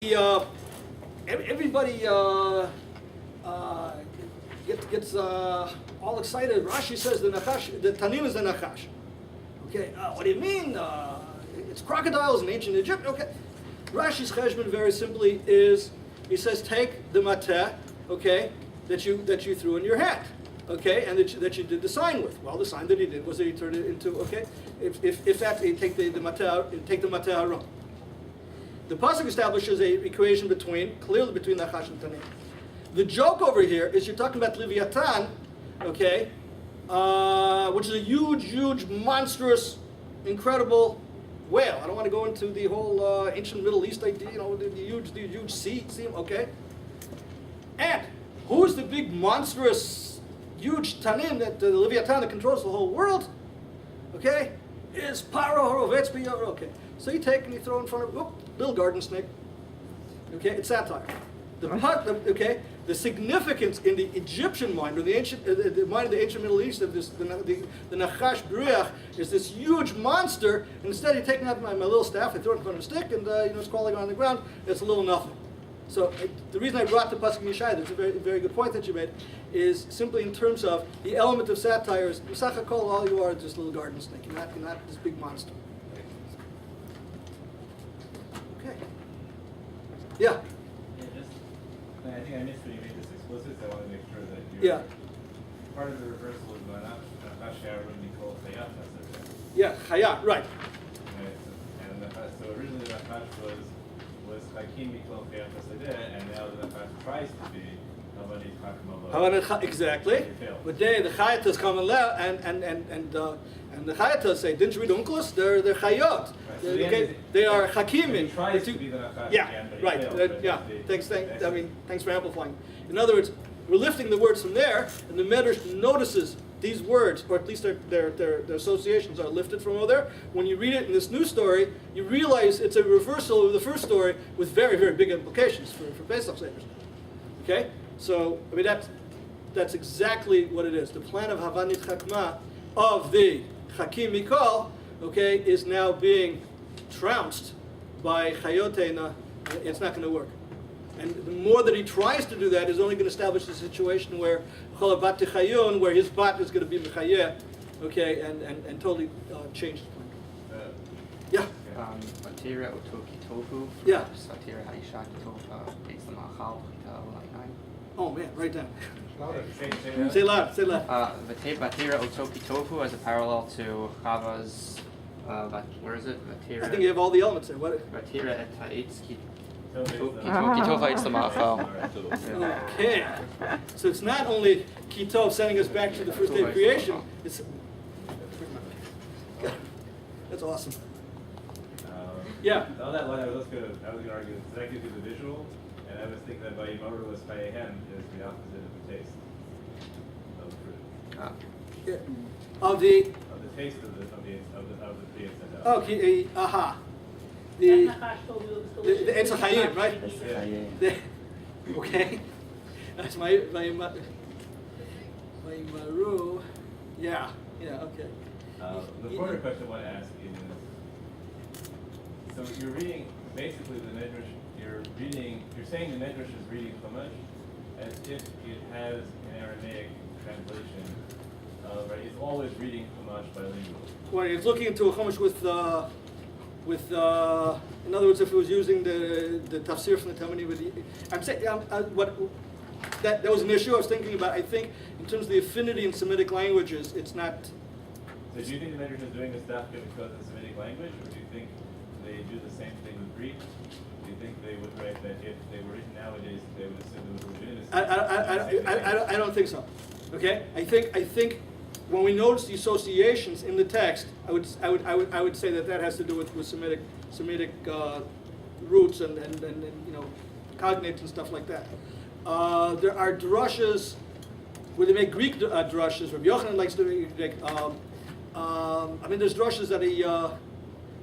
Everybody gets all excited. Rashi says the Tanim is the Nachash. Okay, what do you mean? It's crocodiles in ancient Egypt. Okay, Rashi's cheshbon very simply is he says take the mateh, okay, that you threw in your hat, okay, and that you did the sign with. Well, the sign that he did was that he turned it into if that you take the mateh aron. The pasuk establishes a equation clearly between Nachash and Tanim. The joke over here is you're talking about Leviathan, okay, which is a huge, monstrous, incredible whale. I don't want to go into the whole ancient Middle East idea, the huge sea, okay. And who's the big, monstrous, huge Tanim that the Leviathan that controls the whole world? Okay, is Paro Horovetz B'Yor. Okay, so you take and you throw in front of little garden snake. Okay, it's satire. The significance in the Egyptian mind, or the ancient, the mind of the ancient Middle East of this, the Nachash B'Riach is this huge monster. And instead, of taking out my little staff, I throw it in front of a stick, and it's crawling on the ground. It's a little nothing. So the reason I brought the pasuk in Yeshaya, that's a very, very good point that you made, is simply in terms of the element of satire. Is Misach HaKol, all you are is just a little garden snake. You're not this big monster. Okay. Yeah. I think I missed when you made this explicit, so I want to make sure that you're part of the reversal is Nachash would be called Chayat. Yeah, Chayat, right. So originally Nachash was Chakim Mikol Chayat Hasadeh, and now the Nachash tries to be Havani Chakmah. Exactly. But the Chayatas come and the Chayatas say, didn't you read Unkelus? They're Chayot. Right, they are Hakimim. He tries to be the Nachash again, but right. Failed. Thanks for amplifying. In other words, we're lifting the words from there, and the Midrash notices these words, or at least their associations are lifted from over there. When you read it in this new story, you realize it's a reversal of the first story with very, very big implications for Pesach Seder. Okay? So, I mean, that's exactly what it is. The plan of Havanit Chakmah of the Chakim Mikol, okay, is now being trounced by Chayotena. It's not going to work. And the more that he tries to do that is only going to establish a situation where Cholabat Chayun, where his bat is going to be Mechayeh, okay, and totally change the plan. Yeah. Vatira Utoki Tofu. Yeah. Vatira Haisha Tofa Beis Lamachal Chita. Oh man, right down. Say loud. Vatira Utoki Tofu as a parallel to Chava's. Where is it? Vatira. I think you have all the elements there. What? Vatira et Ha'itz Kitova Eitz Lamachal. Okay. So it's not only Kitov sending us back to the first day of creation. It's that's awesome. Yeah. On that line, I was going to argue that gives you the visual, and I was thinking that by Yimaru was Payehem is the opposite of the taste of the fruit. Of the taste of the tree. Okay. Aha. The Eitz HaChaim, right? Okay. That's my Maru. Yeah. Okay. The further question I want to ask is, so you're reading basically the Midrash. You're saying the Midrash is reading Chumash as if it has an Aramaic translation. Right? It's always reading Chumash bilingual. Well, it's looking into a Chumash with in other words, if it was using the tafsir from the Talmud, I'm saying that was an issue I was thinking about. I think in terms of the affinity in Semitic languages, it's not. So do you think the Midrash is doing this stuff because of the Semitic language, or do you think they do the same thing with Greek? Do you think they would write that if they were written nowadays, they would assume it was legitimate? I don't think so. Okay, I think. When we notice the associations in the text, I would say that has to do with Semitic roots and cognates and stuff like that. There are drushes where they make Greek drushes. Rabbi Yochanan likes to make. There's drushes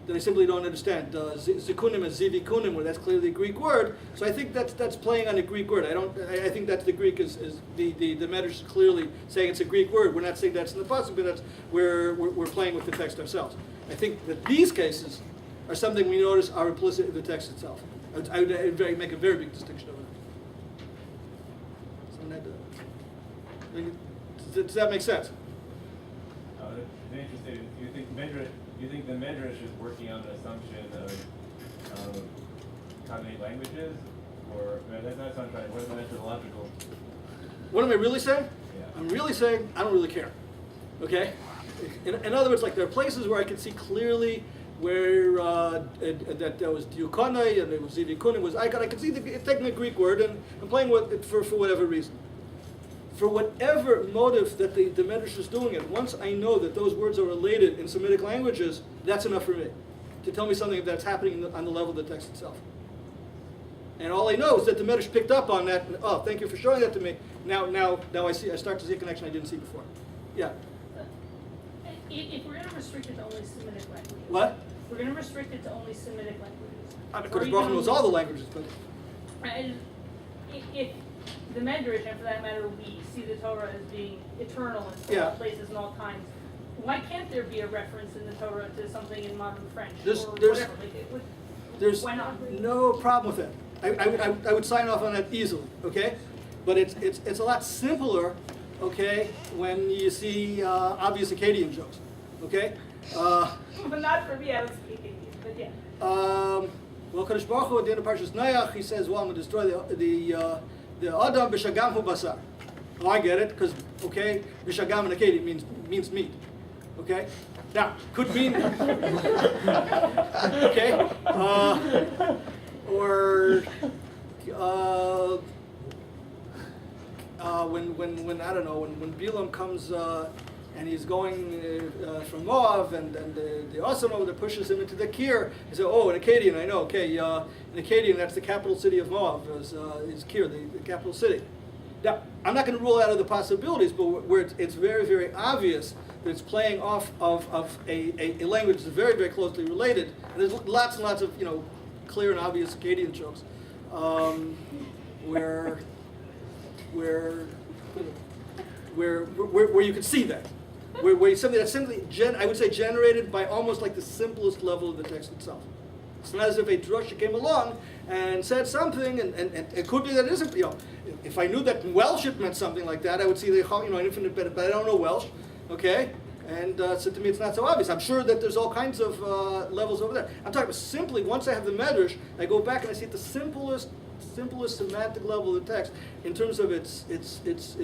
that I simply don't understand. Zikunim and zivikunim, where that's clearly a Greek word. So I think that's playing on a Greek word. I think that the Greek is the Medrash is clearly saying it's a Greek word. We're not saying that's in the pasuk, but that's where we're playing with the text ourselves. I think that these cases are something we notice are implicit in the text itself. I would make a very big distinction over that. Does that make sense? It's interesting. You think the Midrash is working on the assumption of combinate languages, or that's not what I'm trying. What is the methodological? What am I really saying? Yeah. I'm really saying I don't really care. Okay? In other words, like there are places where I can see clearly where that there was diukonai and there was zivikun. I can see taking a Greek word and playing with it for whatever reason. For whatever motive that the Midrash is doing it, once I know that those words are related in Semitic languages, that's enough for me to tell me something that's happening on the level of the text itself. And all I know is that the Midrash picked up on that. And, oh, thank you for showing that to me. Now I start to see a connection I didn't see before. Yeah. If we're going to restrict it to only Semitic languages. What? We're going to restrict it to only Semitic languages. Of course, Baruch knows all the languages, but If the Midrash, and for that matter, we see the Torah as being eternal in all places and all times, why can't there be a reference in the Torah to something in modern French or whatever? There's why not? no problem with that. I would sign off on that easily, okay? But it's a lot simpler, okay, when you see obvious Akkadian jokes, okay? But not for me, I was speaking, but yeah. Well, Kadosh Baruch Hu at the end of Parshas Noach, he says, well, I'm going to destroy the Adam b'shagam hu basar. Oh, I get it, because, okay, b'shagam in Akkadian means meat, okay? Now, could mean, okay, or when I don't know, when Bilam comes and he's going from Moab, and the awesome over there pushes him into the Kir. He said, oh, in Akkadian, I know, okay, in Akkadian, that's the capital city of Moab, is Kir, the capital city. Now, I'm not going to rule out other possibilities, but where it's very, very obvious that it's playing off of a language that's very, very closely related. And there's lots and lots of, clear and obvious Akkadian jokes, where you can see that. Where something that's simply, I would say, generated by almost like the simplest level of the text itself. It's not as if a drusha came along and said something, and it could be that it isn't, if I knew that Welsh it meant something like that, I would see the, an infinite bit, but I don't know Welsh, okay? And so to me it's not so obvious. I'm sure that there's all kinds of levels over there. I'm talking about simply, once I have the Midrash, I go back and I see at the simplest semantic level of the text in terms of its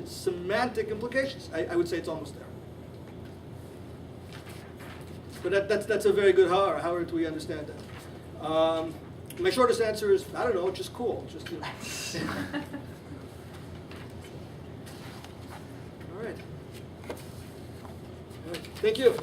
semantic implications. I would say it's almost there. But that's a very good how do we understand that? My shortest answer is, I don't know, just cool. Just, All right. All right. Thank you.